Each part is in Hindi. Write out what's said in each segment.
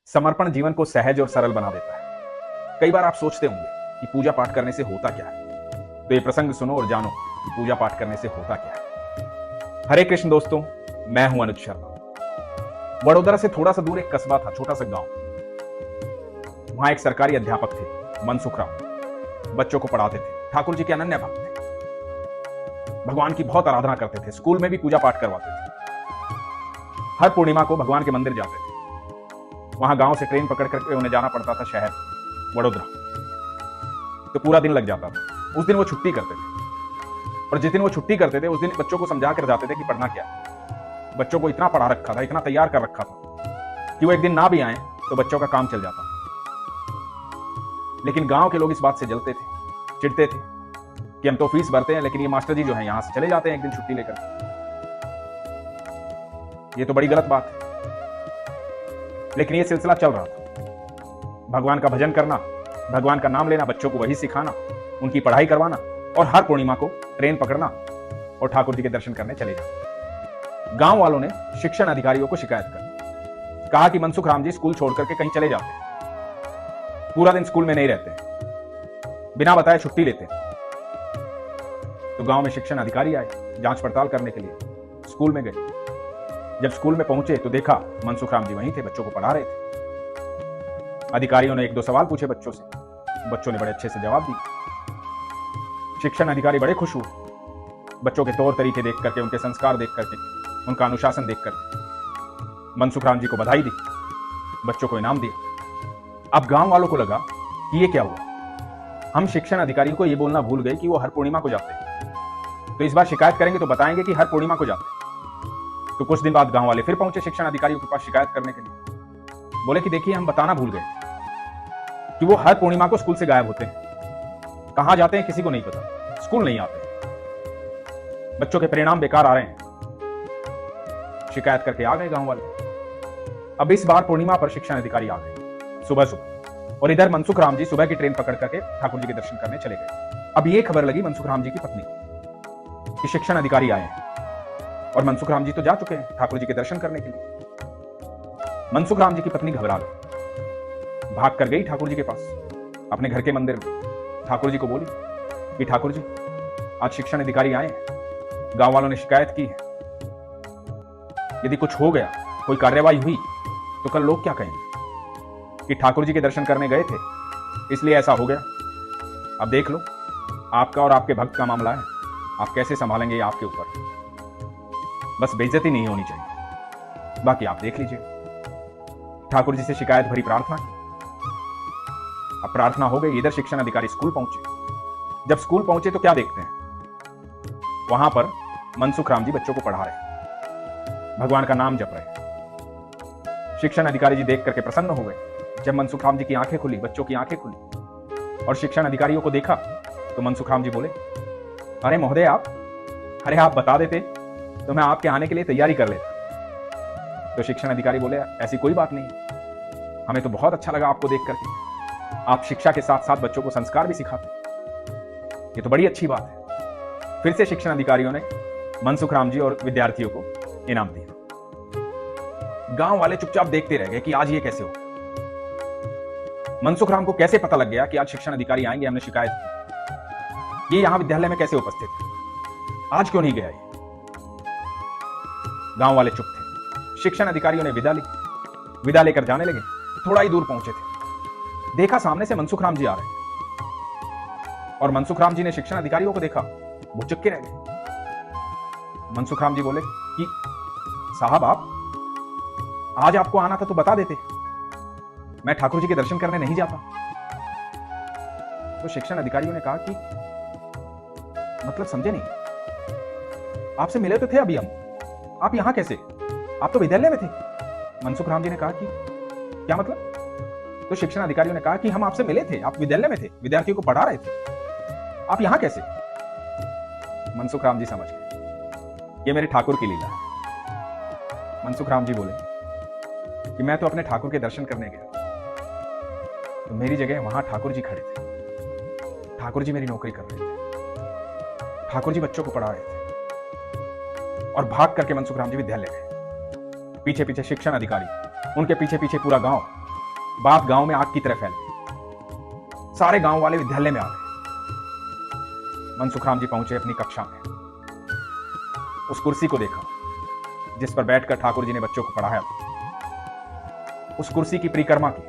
समर्पण जीवन को सहज और सरल बना देता है। कई बार आप सोचते होंगे कि पूजा पाठ करने से होता क्या है, तो ये प्रसंग सुनो और जानो कि पूजा पाठ करने से होता क्या है। हरे कृष्ण दोस्तों, मैं हूं अनुज शर्मा। वडोदरा से थोड़ा सा दूर एक कस्बा था, छोटा सा गांव। वहां एक सरकारी अध्यापक थे, मनसुख राम। बच्चों को पढ़ाते थे, ठाकुर जी के अनन्य भक्त थे, भगवान की बहुत आराधना करते थे, स्कूल में भी पूजा पाठ करवाते थे। हर पूर्णिमा को भगवान के मंदिर जाते थे। वहां गांव से ट्रेन पकड़ करके उन्हें जाना पड़ता था शहर वडोदरा, तो पूरा दिन लग जाता था। उस दिन वो छुट्टी करते थे, और जिस दिन वो छुट्टी करते थे उस दिन बच्चों को समझा कर जाते थे कि पढ़ना क्या है। बच्चों को इतना पढ़ा रखा था, इतना तैयार कर रखा था कि वो एक दिन ना भी आए तो बच्चों का काम चल जाता। लेकिन गांव के लोग इस बात से जलते थे, चिढ़ते थे कि हम तो फीस भरते हैं, लेकिन ये मास्टर जी जो है यहां से चले जाते हैं एक दिन छुट्टी लेकर। ये तो बड़ी गलत बात है। लेकिन ये सिलसिला चल रहा था। भगवान का भजन करना, भगवान का नाम लेना, बच्चों को वही सिखाना, उनकी पढ़ाई करवाना, और हर पूर्णिमा को ट्रेन पकड़ना और ठाकुर जी के दर्शन करने चले जाना। गांव वालों ने शिक्षण अधिकारियों को शिकायत कर कहा कि मनसुख राम जी स्कूल छोड़ करके कहीं चले जाते हैं, पूरा दिन स्कूल में नहीं रहते, बिना बताए छुट्टी लेते। तो गांव में शिक्षण अधिकारी आए, जांच पड़ताल करने के लिए स्कूल में गए। जब स्कूल में पहुंचे तो देखा मनसुख राम जी वहीं थे, बच्चों को पढ़ा रहे थे। अधिकारियों ने एक दो सवाल पूछे बच्चों से, बच्चों ने बड़े अच्छे से जवाब दिए। शिक्षण अधिकारी बड़े खुश हुए बच्चों के तौर तरीके देख करके, उनके संस्कार देख करके, उनका अनुशासन देख करके। मनसुख राम जी को बधाई दी, बच्चों को इनाम दिया। अब गांव वालों को लगा कि ये क्या हुआ, हम शिक्षण अधिकारी को ये बोलना भूल गए कि वो हर पूर्णिमा को जाते हैं, तो इस बार शिकायत करेंगे तो बताएंगे कि हर पूर्णिमा को जाते हैं। तो कुछ दिन बाद गांव वाले फिर पहुंचे शिक्षण अधिकारियों के पास शिकायत करने के लिए। बोले कि देखिए, हम बताना भूल गए कि वो हर पूर्णिमा को स्कूल से गायब होते हैं, कहां जाते हैं किसी को नहीं पता, स्कूल नहीं आते, बच्चों के परिणाम बेकार आ रहे हैं। शिकायत करके आ गए गांव वाले। अब इस बार पूर्णिमा पर शिक्षण अधिकारी आ गए सुबह सुबह, और इधर मनसुख राम जी सुबह की ट्रेन पकड़ करके ठाकुर जी के दर्शन करने चले गए। अब ये खबर लगी मनसुख राम जी की पत्नी कि शिक्षण अधिकारी आए हैं, और मनसुख राम जी तो जा चुके हैं ठाकुर जी के दर्शन करने के लिए। मनसुख राम जी की पत्नी घबरा गई, भाग कर गई ठाकुर जी के पास, अपने घर के मंदिर में। ठाकुर जी को बोली कि ठाकुर जी, आज शिक्षण अधिकारी आए हैं, गांव वालों ने शिकायत की है, यदि कुछ हो गया, कोई कार्रवाई हुई तो कल लोग क्या कहेंगे कि ठाकुर जी के दर्शन करने गए थे, इसलिए ऐसा हो गया। अब देख लो, आपका और आपके भक्त का मामला है, आप कैसे संभालेंगे ये आपके ऊपर। बस बेइज्जती नहीं होनी चाहिए, बाकी आप देख लीजिए। ठाकुर जी से शिकायत भरी प्रार्थना की। अब प्रार्थना हो गई, इधर शिक्षण अधिकारी स्कूल पहुंचे। जब स्कूल पहुंचे तो क्या देखते हैं, वहां पर मनसुख राम जी बच्चों को पढ़ा रहे, भगवान का नाम जप रहे। शिक्षण अधिकारी जी देख करके प्रसन्न हो गए। जब मनसुख राम जी की आंखें खुली, बच्चों की आंखें खुली, और शिक्षण अधिकारियों को देखा, तो मनसुख राम जी बोले, अरे महोदय अरे आप बता देते तो मैं आपके आने के लिए तैयारी कर लेता। तो शिक्षण अधिकारी बोले, ऐसी कोई बात नहीं, हमें तो बहुत अच्छा लगा आपको देख करके, आप शिक्षा के साथ साथ बच्चों को संस्कार भी सिखाते, ये तो बड़ी अच्छी बात है। फिर से शिक्षण अधिकारियों ने मनसुख राम जी और विद्यार्थियों को इनाम दिया। गांव वाले चुपचाप देखते रह गए कि आज ये कैसे हो। मनसुख राम को कैसे पता लग गया कि आज शिक्षण अधिकारी आएंगे, हमने शिकायत की, ये यहां विद्यालय में कैसे उपस्थित है, आज क्यों नहीं गया ये। गांव वाले चुप थे। शिक्षण अधिकारियों ने विदा ली, विदा लेकर जाने लगे। थोड़ा ही दूर पहुंचे थे, देखा सामने से मनसुख राम जी आ रहे हैं, और मनसुख राम जी ने शिक्षण अधिकारियों को देखा, वो चुपके रह गए। मनसुख राम जी बोले कि साहब, आप आज आपको आना था तो बता देते, मैं ठाकुर जी के दर्शन करने नहीं जाता। तो शिक्षण अधिकारियों ने कहा कि मतलब समझे नहीं, आपसे मिले तो थे अभी हम, आप यहां कैसे, आप तो विद्यालय में थे। मनसुख राम जी ने कहा कि क्या मतलब। तो शिक्षण अधिकारियों ने कहा कि हम आपसे मिले थे, आप विद्यालय में थे, विद्यार्थियों को पढ़ा रहे थे, आप यहां कैसे। मनसुख राम जी समझ गए, ये मेरे ठाकुर की लीला है। मनसुख राम जी बोले कि मैं तो अपने ठाकुर के दर्शन करने गया, तो मेरी जगह वहां ठाकुर जी खड़े थे, ठाकुर जी मेरी नौकरी कर रहे थे, ठाकुर जी बच्चों को पढ़ा रहे थे, और भाग करके मनसुख राम जी विद्यालय गए। पीछे पीछे शिक्षण अधिकारी, उनके पीछे पीछे पूरा गांव, बात गांव में आग की तरह फैल गई। सारे गांव वाले विद्यालय में आ गए। मनसुख राम जी पहुंचे अपनी कक्षा में। उस कुर्सी को देखा जिस पर बैठकर ठाकुर जी ने बच्चों को पढ़ाया था। उस कुर्सी की परिक्रमा की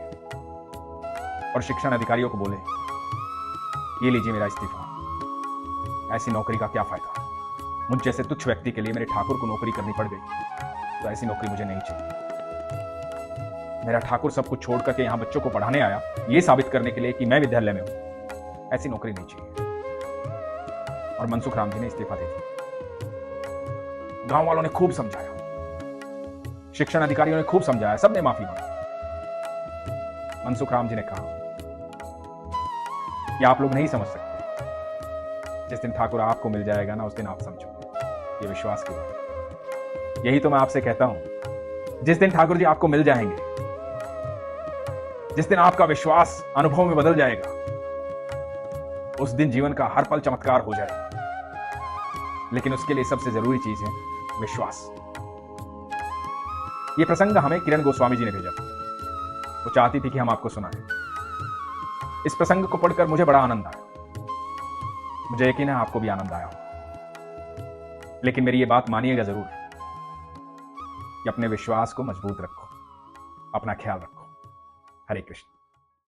और शिक्षण अधिकारियों को बोले, ये लीजिए मेरा इस्तीफा। ऐसी नौकरी का क्या फायदा? मुझ जैसे तुच्छ व्यक्ति के लिए मेरे ठाकुर को नौकरी करनी पड़ गई, तो ऐसी नौकरी मुझे नहीं चाहिए। मेरा ठाकुर सब कुछ छोड़ करके यहां बच्चों को पढ़ाने आया, यह साबित करने के लिए कि मैं विद्यालय में हूं। ऐसी नौकरी नहीं चाहिए। और मनसुख राम जी ने इस्तीफा दे दिया। गांव वालों ने खूब समझाया, शिक्षण अधिकारियों ने खूब समझाया, सबने माफी मांगी। मनसुख राम जी ने कहा कि आप लोग नहीं समझ सकते, जिस दिन ठाकुर आपको मिल जाएगा ना, उस दिन आप समझोगे। ये विश्वास की बात। यही तो मैं आपसे कहता हूं, जिस दिन ठाकुर जी आपको मिल जाएंगे, जिस दिन आपका विश्वास अनुभव में बदल जाएगा, उस दिन जीवन का हर पल चमत्कार हो जाएगा। लेकिन उसके लिए सबसे जरूरी चीज है विश्वास। यह प्रसंग हमें किरण गोस्वामी जी ने भेजा था। वो चाहती थी कि हम आपको सुनाएं। इस प्रसंग को पढ़कर मुझे बड़ा आनंद आया। मुझे यकीन है आपको भी आनंद आया होगा। लेकिन मेरी ये बात मानिएगा जरूर कि अपने विश्वास को मजबूत रखो, अपना ख्याल रखो। हरे कृष्ण।